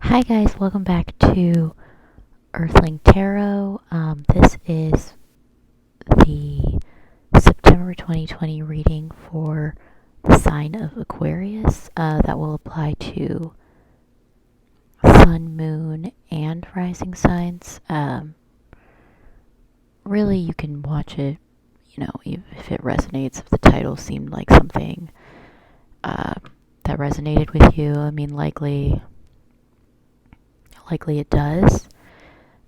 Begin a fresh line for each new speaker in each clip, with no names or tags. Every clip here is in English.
Hi guys, welcome back to Earthling Tarot. This is the September 2020 reading for the sign of Aquarius. That will apply to sun, moon, and rising signs. Really, you can watch it, if it resonates, if the title seemed like something that resonated with you. I mean, likely it does.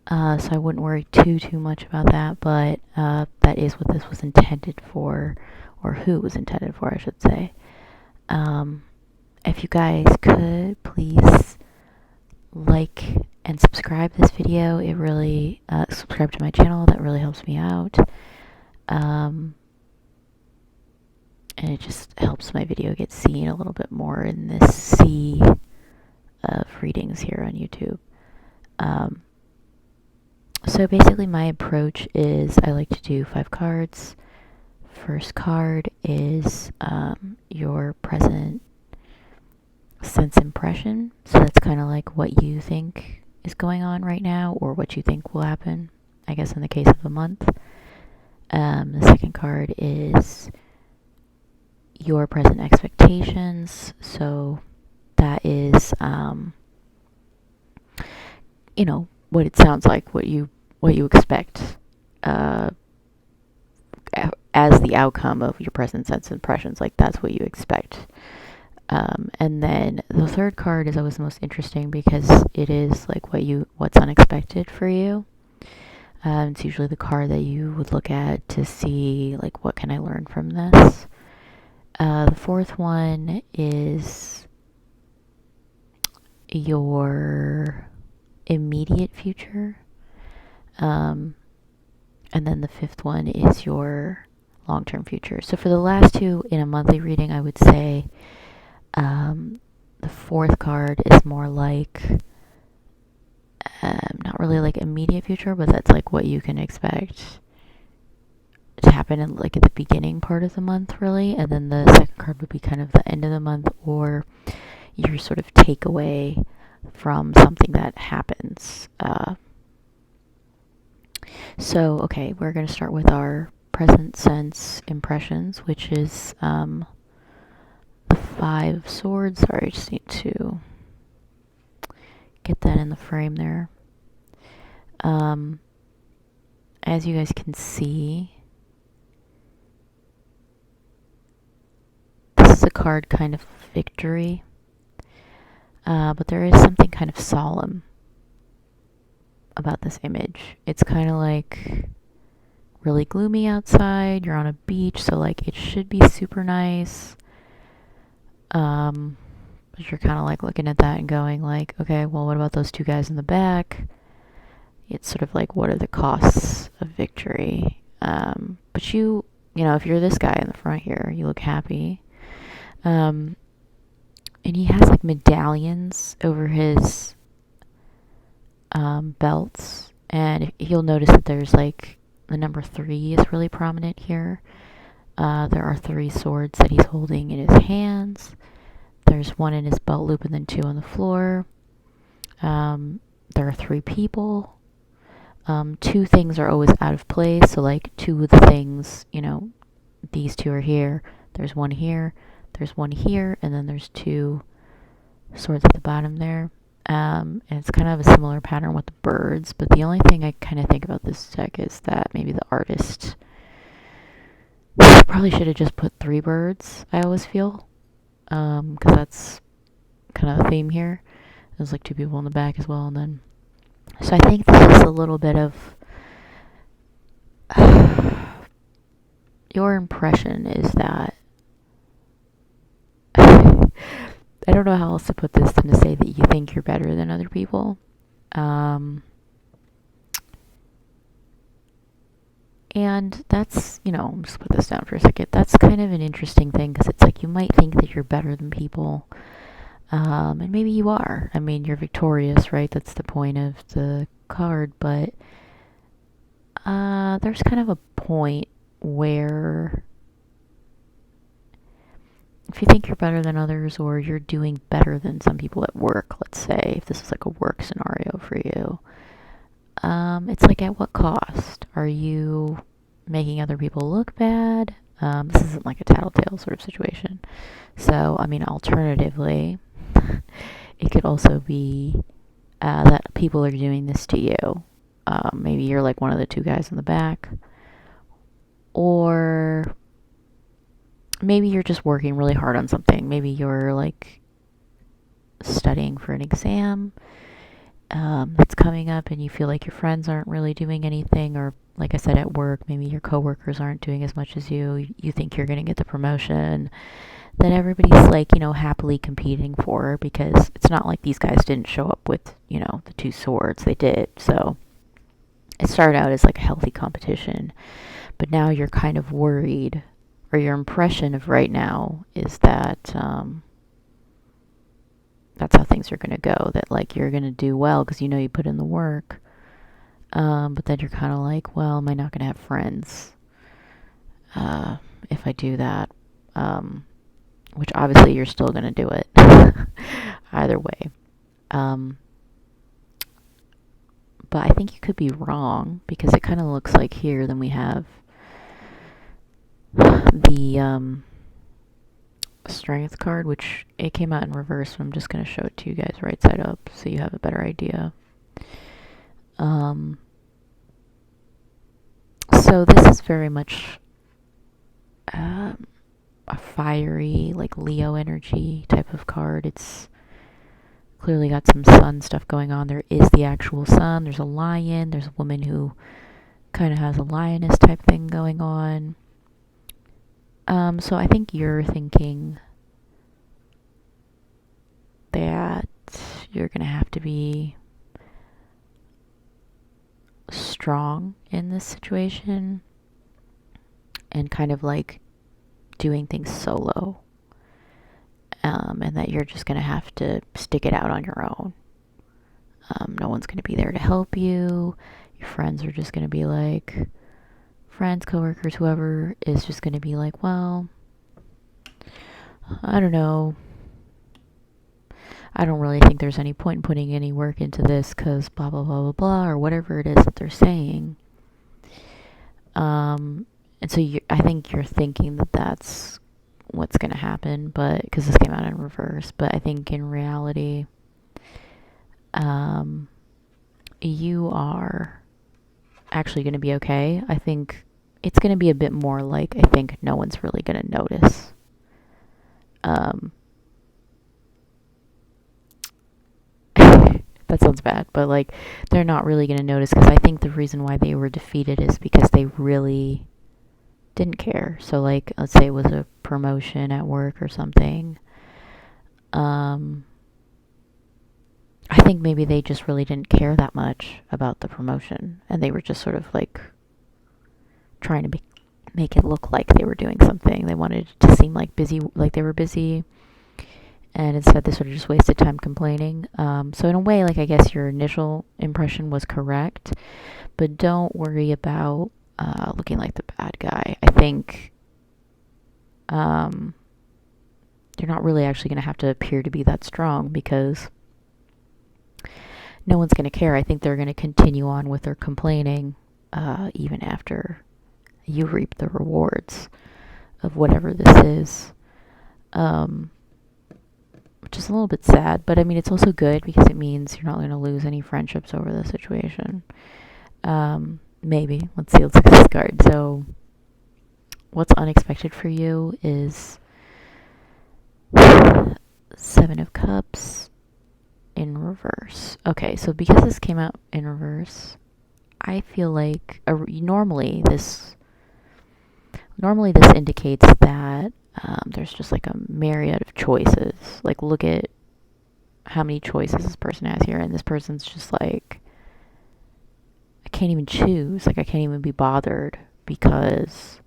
So I wouldn't worry too much about that, but that is what this was intended for, or who it was intended for, I should say. If you guys could please like and subscribe this video, it really subscribe to my channel. That really helps me out, and it just helps my video get seen a little bit more in this sea of readings here on YouTube. So basically my approach is I like to do 5 cards. First card is your present sense impression. So that's kind of like what you think is going on right now, or what you think will happen, I guess in the case of a month. The second card is your present expectations. So that is, what it sounds like, what you expect as the outcome of your present sense impressions. Like, that's what you expect. And then the third card is always the most interesting because it is like what's unexpected for you. It's usually the card that you would look at to see, like, what can I learn from this? The fourth one is your immediate future. And then the fifth one is your long-term future. So for the last two in a monthly reading, I would say the fourth card is more like, not really like immediate future, but that's like what you can expect to happen in, like, at the beginning part of the month, really. And then the second card would be kind of the end of the month, or your sort of takeaway from something that happens. So, okay, we're going to start with our present sense impressions, which is the 5 of Swords. Sorry, I just need to get that in the frame there. As you guys can see, this is a card kind of victory, but there is something kind of solemn about this image. It's kind of like really gloomy outside. You're on a beach, so like it should be super nice. But you're kind of like looking at that and going like, okay, well, what about those 2 guys in the back? It's sort of like, what are the costs of victory? But you know, if you're this guy in the front here, you look happy. And he has like medallions over his belts, and you'll notice that there's like the number 3 is really prominent here. There are 3 swords that he's holding in his hands. There's 1 in his belt loop and then 2 on the floor. There are 3 people. 2 things are always out of place. So like 2 of the things, these 2 are here. There's 1 here. There's 1 here. And then there's 2 swords at the bottom there. And it's kind of a similar pattern with the birds. But the only thing I kind of think about this deck is that maybe the artist probably should have just put 3 birds, I always feel. Because that's kind of a theme here. There's like 2 people in the back as well. And then, so I think this is a little bit of your impression is that I don't know how else to put this than to say that you think you're better than other people. And that's, just put this down for a second. That's kind of an interesting thing, because it's like you might think that you're better than people. And maybe you are. I mean, you're victorious, right? That's the point of the card. But there's kind of a point where if you think you're better than others or you're doing better than some people at work, let's say, if this is like a work scenario for you, it's like at what cost? Are you making other people look bad? This isn't like a tattletale sort of situation. So, I mean, alternatively, it could also be that people are doing this to you. Maybe you're like one of the two guys in the back. Or maybe you're just working really hard on something. Maybe you're like studying for an exam that's coming up and you feel like your friends aren't really doing anything, or like I said, at work, maybe your coworkers aren't doing as much as you. You think you're going to get the promotion that everybody's like, happily competing for, because it's not like these guys didn't show up with, the two swords. They did. So it started out as like a healthy competition, but now you're kind of worried, or your impression of right now is that that's how things are going to go, that like you're going to do well because you put in the work, but then you're kind of like, well, am I not going to have friends if I do that? Which obviously you're still going to do it either way. But I think you could be wrong, because it kind of looks like here then we have the strength card, which it came out in reverse, so I'm just going to show it to you guys right side up so you have a better idea. So this is very much a fiery, like Leo energy type of card. It's clearly got some sun stuff going on. There is the actual sun. There's a lion. There's a woman who kind of has a lioness type thing going on. So I think you're thinking that you're going to have to be strong in this situation and kind of like doing things solo. And that you're just going to have to stick it out on your own. No one's going to be there to help you. Your friends are just going to be like, friends, coworkers, whoever is just going to be like, well, I don't know. I don't really think there's any point in putting any work into this because blah, blah, blah, blah, blah, or whatever it is that they're saying. And so I think you're thinking that that's what's going to happen, but because this came out in reverse, but I think in reality, you are actually going to be okay. I think it's going to be a bit more like, I think no one's really going to notice. That sounds bad, but like they're not really going to notice, because I think the reason why they were defeated is because they really didn't care. So like, let's say it was a promotion at work or something. I think maybe they just really didn't care that much about the promotion, and they were just sort of like trying to make it look like they were doing something. They wanted it to seem like they were busy, and instead they sort of just wasted time complaining. So in a way, like, I guess your initial impression was correct, but don't worry about looking like the bad guy. I think you're not really actually going to have to appear to be that strong, because no one's going to care. I think they're going to continue on with their complaining even after you reap the rewards of whatever this is. Which is a little bit sad, but I mean, it's also good because it means you're not going to lose any friendships over the situation. Maybe. Let's see. Let's look at this card. So, what's unexpected for you is Seven of Cups in reverse. Okay, so because this came out in reverse, I feel like normally this indicates that there's just like a myriad of choices. Like, look at how many choices this person has here, and this person's just like, I can't even choose. Like, I can't even be bothered because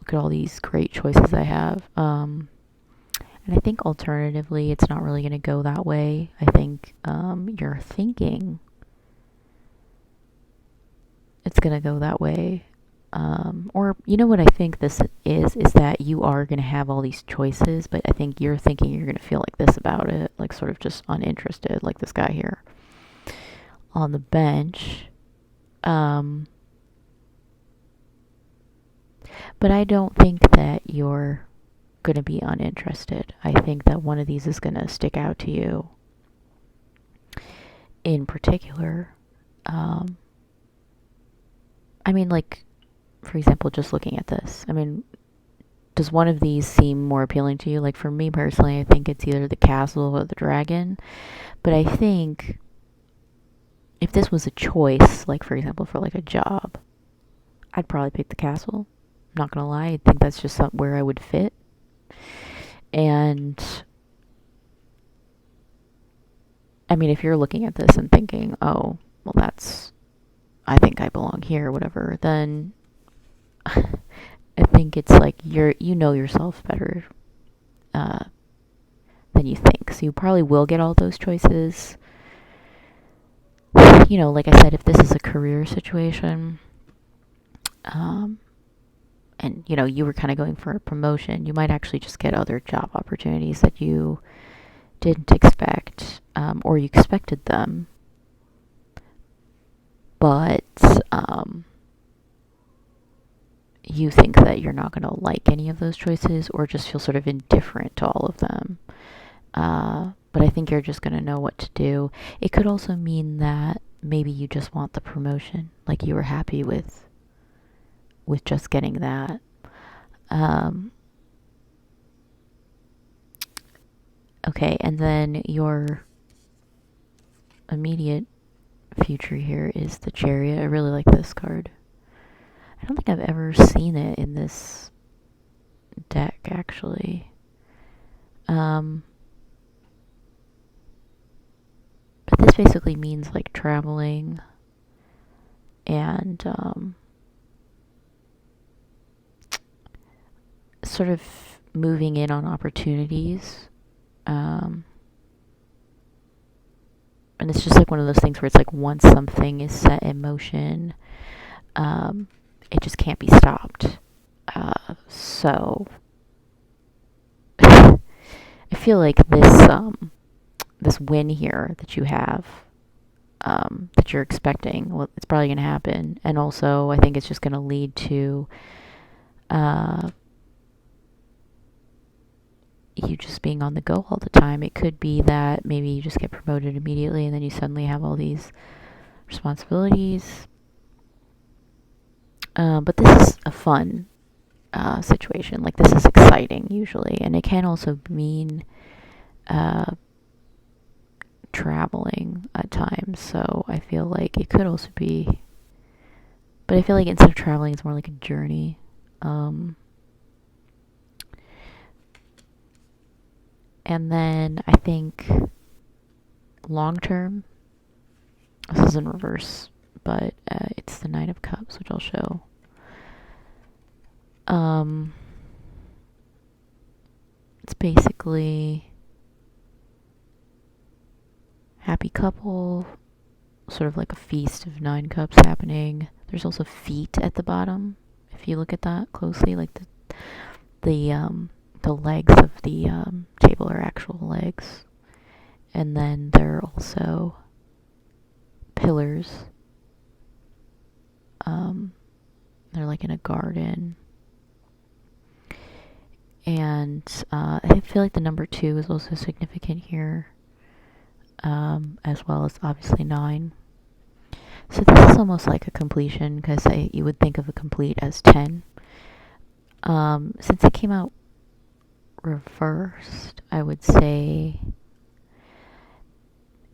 look at all these great choices I have. And I think alternatively, it's not really going to go that way. I think you're thinking it's going to go that way. Or, you know what I think this is that you are going to have all these choices, but I think you're thinking you're going to feel like this about it, like sort of just uninterested, like this guy here on the bench. But I don't think that you're going to be uninterested. I think that one of these is going to stick out to you in particular. I mean, like, for example, just looking at this, I mean, does one of these seem more appealing to you? Like, for me personally, I think it's either the castle or the dragon. But I think if this was a choice, like, for example, for like a job, I'd probably pick the castle. I'm not gonna lie, I think that's just where I would fit. And I mean, if you're looking at this and thinking, oh, well, I think I belong here, or whatever, then I think it's like you know yourself better than you think. So you probably will get all those choices. You know, like I said, if this is a career situation, and you know you were kind of going for a promotion, you might actually just get other job opportunities that you didn't expect, or you expected them, but you think that you're not going to like any of those choices, or just feel sort of indifferent to all of them. But I think you're just going to know what to do. It could also mean that maybe you just want the promotion, like you were happy with just getting that. Okay, and then your immediate future here is the Chariot. I really like this card. I don't think I've ever seen it in this deck, actually. But this basically means like traveling and sort of moving in on opportunities. And it's just like one of those things where it's like once something is set in motion, it just can't be stopped. So I feel like this win here that you have, that you're expecting, well, it's probably going to happen. And also, I think it's just going to lead to you just being on the go all the time. It could be that maybe you just get promoted immediately and then you suddenly have all these responsibilities. But this is a fun situation. Like, this is exciting usually. And it can also mean traveling at times. So I feel like it could also be, but I feel like instead of traveling, it's more like a journey. And then I think long term, this is in reverse, but it's the Knight of Cups, which I'll show. It's basically happy couple, sort of like a feast of 9 cups happening. There's also feet at the bottom. If you look at that closely, like the legs of the table are actual legs, and then there are also pillars. They're like in a garden, and I feel like the number 2 is also significant here, as well as obviously 9. So this is almost like a completion, because you would think of a complete as 10. Since it came out reversed, I would say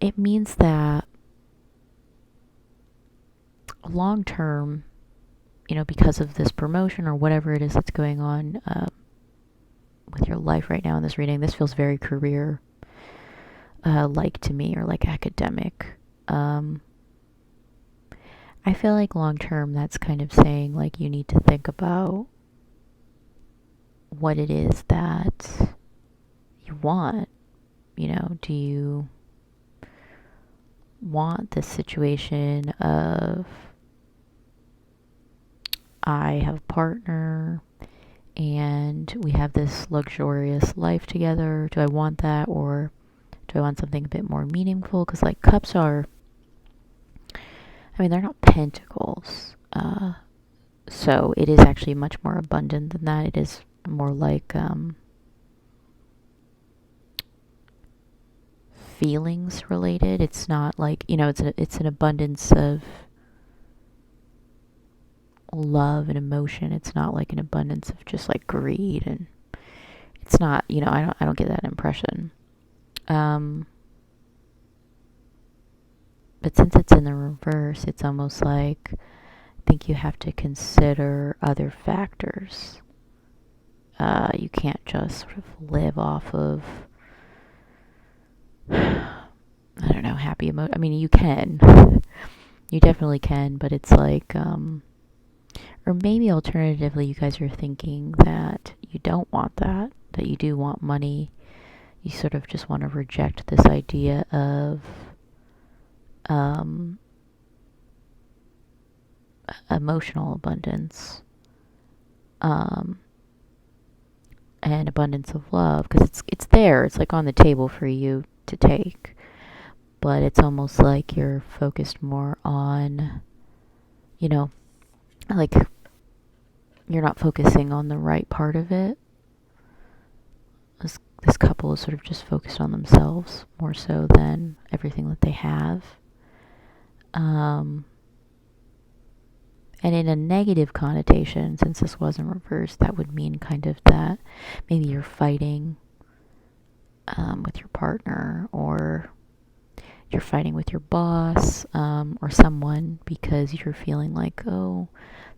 it means that long term, you know, because of this promotion or whatever it is that's going on with your life right now in this reading, this feels very career like to me, or like academic. I feel like long term, that's kind of saying like you need to think about what it is that you want. You know, do you want this situation of I have a partner and we have this luxurious life together. Do I want that, or do I want something a bit more meaningful? Because like cups are, I mean, they're not pentacles. So it is actually much more abundant than that. It is more like feelings related. It's not like, it's an abundance of love and emotion. It's not like an abundance of just like greed, and it's not, I don't get that impression. But since it's in the reverse, it's almost like I think you have to consider other factors. You can't just sort of live off of, I don't know, happy emotion. I mean, you can. You definitely can, but it's like, or maybe alternatively, you guys are thinking that you don't want that, that you do want money. You sort of just want to reject this idea of emotional abundance, and abundance of love, because it's there. It's like on the table for you to take, but it's almost like you're focused more on, like you're not focusing on the right part of it. This couple is sort of just focused on themselves more so than everything that they have. And in a negative connotation, since this wasn't reversed, that would mean kind of that maybe you're fighting with your partner, or you're fighting with your boss, or someone, because you're feeling like, oh,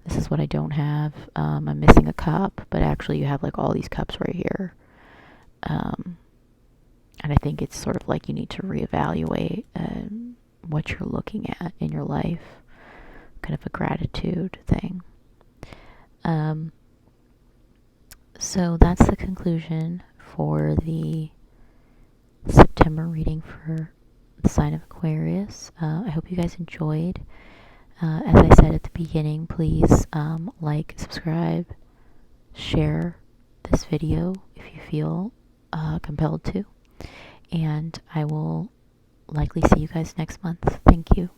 this is what I don't have. I'm missing a cup, but actually you have like all these cups right here. And I think it's sort of like you need to reevaluate what you're looking at in your life, kind of a gratitude thing. So that's the conclusion for the September reading for the sign of Aquarius. I hope you guys enjoyed. As I said at the beginning, please like, subscribe, share this video if you feel compelled to. And I will likely see you guys next month. Thank you.